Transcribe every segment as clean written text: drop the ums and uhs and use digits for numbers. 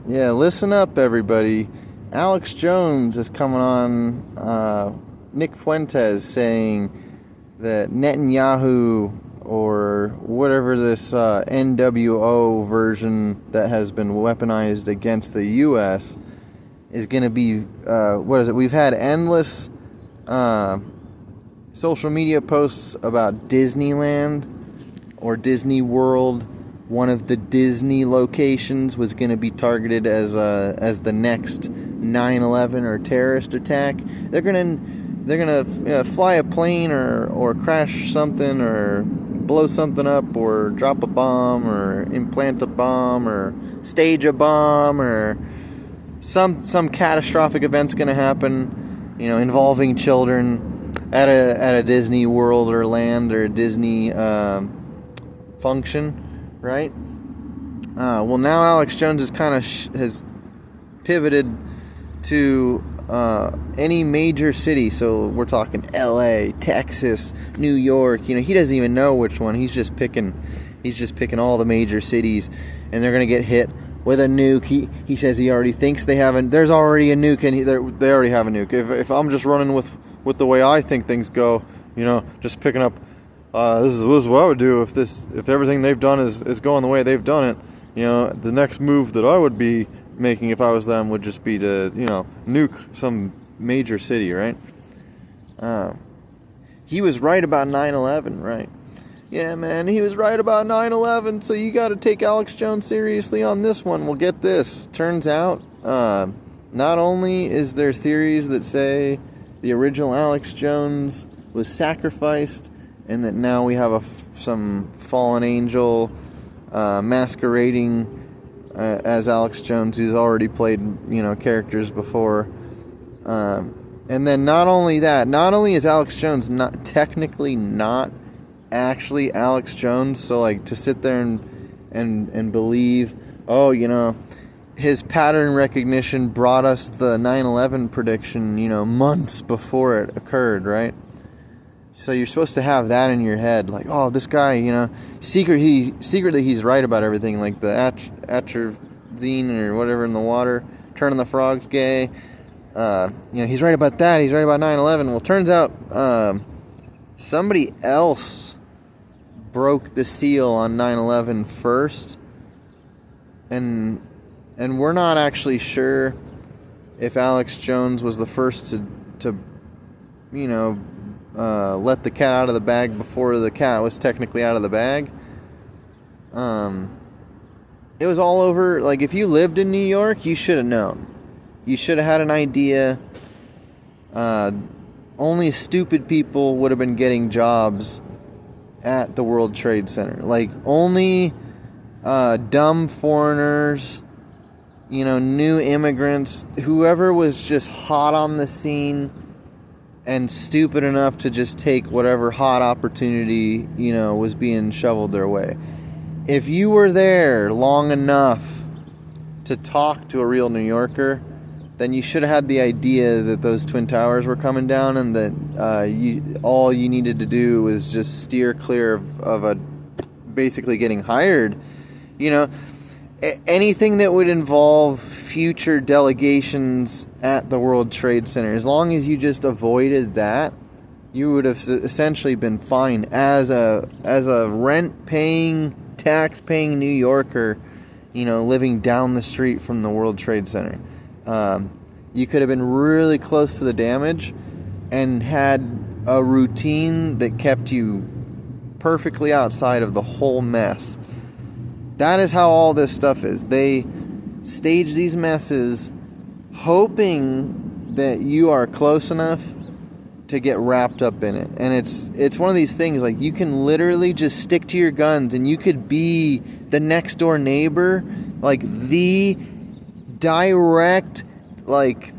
Yeah, listen up, everybody. Alex Jones is coming on Nick Fuentes saying that Netanyahu, or whatever this NWO version that has been weaponized against the U.S., is going to be, what is it? We've had endless social media posts about Disneyland or Disney World. One of the Disney locations was going to be targeted as the next 9/11 or terrorist attack. They're gonna fly a plane or crash something or blow something up or drop a bomb or implant a bomb or stage a bomb, or some catastrophic event's going to happen, involving children at a Disney World or land or a Disney function. Right? Well, now Alex Jones is has pivoted to any major city. So we're talking L.A., Texas, New York. He doesn't even know which one. He's just picking all the major cities, and they're gonna get hit with a nuke. He says he already thinks they haven't. There's already a nuke, and they already have a nuke. If I'm just running with the way I think things go, just picking up. This is what I would do if everything they've done is going the way they've done it. The next move that I would be making if I was them would just be to, nuke some major city, right? He was right about 9/11, right? Yeah, man, he was right about 9/11, so you got to take Alex Jones seriously on this one. Well, get this. Turns out, not only is there theories that say the original Alex Jones was sacrificed, and that now we have some fallen angel masquerading as Alex Jones, who's already played characters before. And then not only is Alex Jones not technically not actually Alex Jones, so like to sit there and believe, his pattern recognition brought us the 9/11 prediction, months before it occurred, right? So you're supposed to have that in your head, like, oh, this guy, secretly he's right about everything, like the atrazine or whatever in the water, turning the frogs gay. He's right about that. He's right about 9/11. Well, turns out somebody else broke the seal on 9/11 first, and we're not actually sure if Alex Jones was the first to let the cat out of the bag before the cat was technically out of the bag. It was all over. Like, if you lived in New York, you should have known. You should have had an idea. Only stupid people would have been getting jobs at the World Trade Center. Like, only dumb foreigners, new immigrants, whoever was just hot on the scene and stupid enough to just take whatever hot opportunity, was being shoveled their way. If you were there long enough to talk to a real New Yorker, then you should have had the idea that those Twin Towers were coming down, and that all you needed to do was just steer clear of basically getting hired. Anything that would involve future delegations at the World Trade Center, as long as you just avoided that, you would have essentially been fine as a rent-paying, tax-paying New Yorker, living down the street from the World Trade Center. You could have been really close to the damage and had a routine that kept you perfectly outside of the whole mess. That is how all this stuff is. They stage these messes hoping that you are close enough to get wrapped up in it. And it's one of these things, like, you can literally just stick to your guns and you could be the next door neighbor, like the direct, like,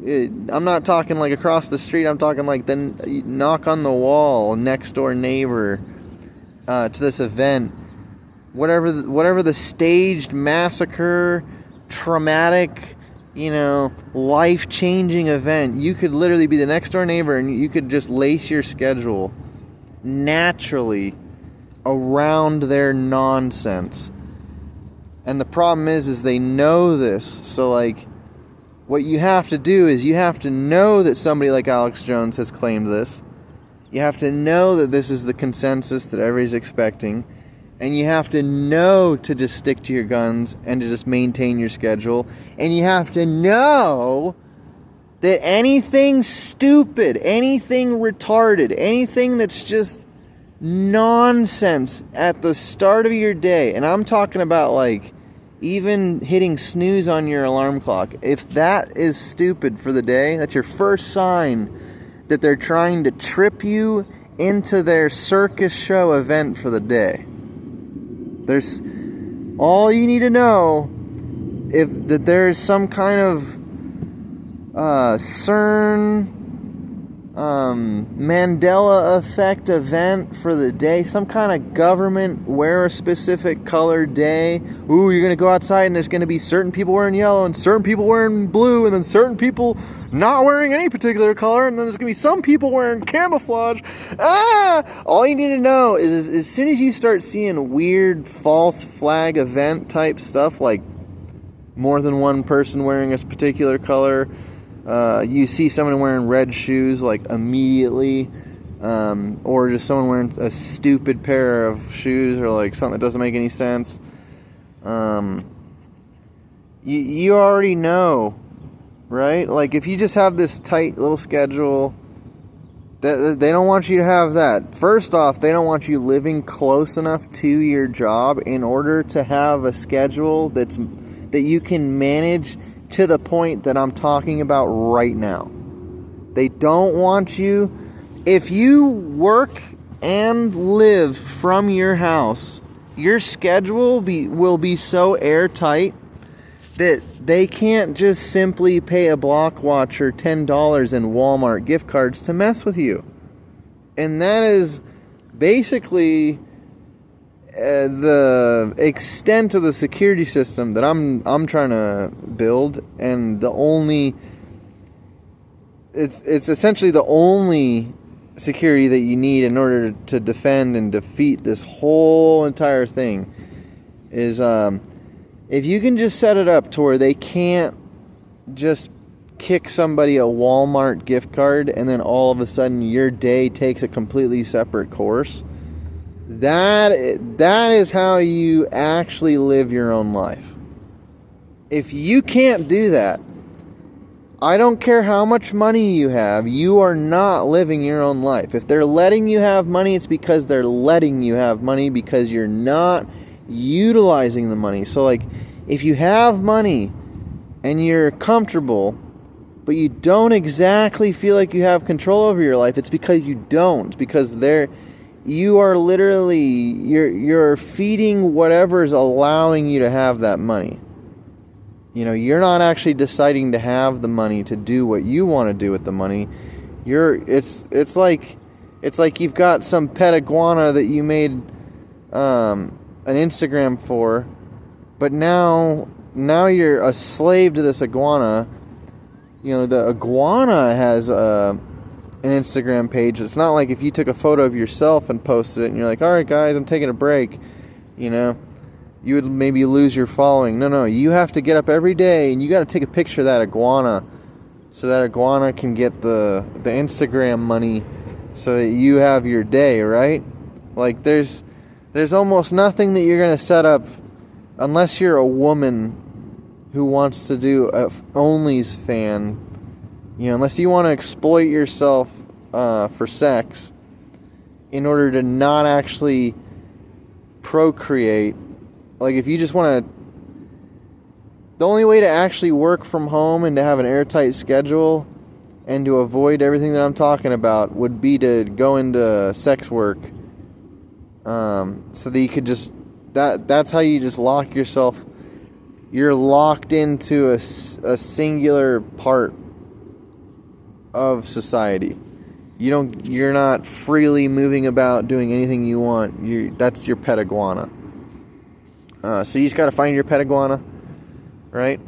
I'm not talking like across the street, I'm talking like the knock on the wall next door neighbor to this event. Whatever the staged massacre, traumatic, life-changing event, you could literally be the next door neighbor and you could just lace your schedule naturally around their nonsense. And the problem is they know this. So, like, what you have to do is you have to know that somebody like Alex Jones has claimed this. You have to know that this is the consensus that everybody's expecting. And you have to know to just stick to your guns and to just maintain your schedule. And you have to know that anything stupid, anything retarded, anything that's just nonsense at the start of your day, and I'm talking about like even hitting snooze on your alarm clock, if that is stupid for the day, that's your first sign that they're trying to trip you into their circus show event for the day. There's all you need to know if that there's some kind of CERN Mandela effect event for the day, some kind of government wear a specific color day. Ooh, you're gonna go outside and there's gonna be certain people wearing yellow and certain people wearing blue and then certain people not wearing any particular color, and then there's gonna be some people wearing camouflage. All you need to know is as soon as you start seeing weird false flag event type stuff, like more than one person wearing a particular color, you see someone wearing red shoes, like immediately, or just someone wearing a stupid pair of shoes, or like something that doesn't make any sense. You already know, right? Like if you just have this tight little schedule, that they don't want you to have that. First off, they don't want you living close enough to your job in order to have a schedule that you can manage to the point that I'm talking about right now. They don't want you, if you work and live from your house, your schedule will be so airtight that they can't just simply pay a block watcher $10 in Walmart gift cards to mess with you. And that is basically the extent of the security system that I'm trying to build, and it's essentially the only security that you need in order to defend and defeat this whole entire thing is if you can just set it up to where they can't just kick somebody a Walmart gift card and then all of a sudden your day takes a completely separate course. That is how you actually live your own life. If you can't do that, I don't care how much money you have, you are not living your own life. If they're letting you have money, it's because they're letting you have money because you're not utilizing the money. So like, if you have money and you're comfortable, but you don't exactly feel like you have control over your life, it's because you don't. Because you are literally, you're feeding whatever's allowing you to have that money. You know, you're not actually deciding to have the money to do what you want to do with the money. It's like you've got some pet iguana that you made an Instagram for, but now you're a slave to this iguana. You know, the iguana has an Instagram page. It's not like if you took a photo of yourself and posted it and you're like, all right guys, I'm taking a break, you know, you would maybe lose your following. No, you have to get up every day and you got to take a picture of that iguana so that iguana can get the Instagram money so that you have your day, right? Like there's almost nothing that you're going to set up unless you're a woman who wants to do a Only's fan, you know, unless you want to exploit yourself for sex in order to not actually procreate. Like if you just want to, the only way to actually work from home and to have an airtight schedule and to avoid everything that I'm talking about would be to go into sex work, so that you could just, that's how you just lock yourself. You're locked into a singular part of society. You're not freely moving about doing anything you want. That's your pet iguana. So you just got to find your pet iguana, right?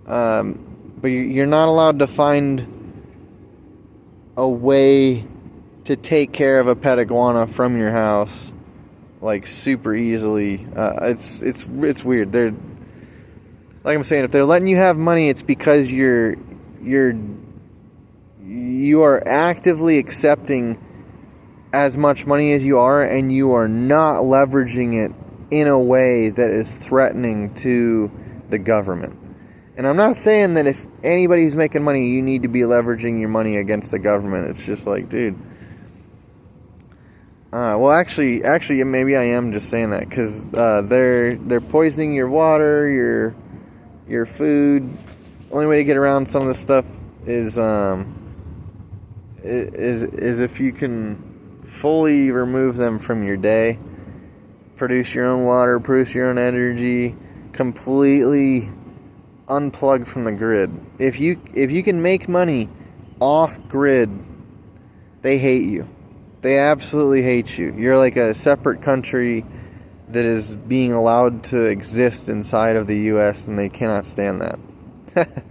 But you're not allowed to find a way to take care of a pet iguana from your house like super easily. It's weird. They're, like I'm saying, if they're letting you have money, it's because you are actively accepting as much money as you are, and you are not leveraging it in a way that is threatening to the government. And I'm not saying that if anybody's making money, you need to be leveraging your money against the government. It's just like, dude. Well, actually, maybe I am just saying that because they're poisoning your water, your food. Only way to get around some of this stuff is if you can fully remove them from your day, produce your own water, produce your own energy, completely unplug from the grid. If you can make money off grid, they hate you. They absolutely hate you. You're like a separate country that is being allowed to exist inside of the U.S., and they cannot stand that.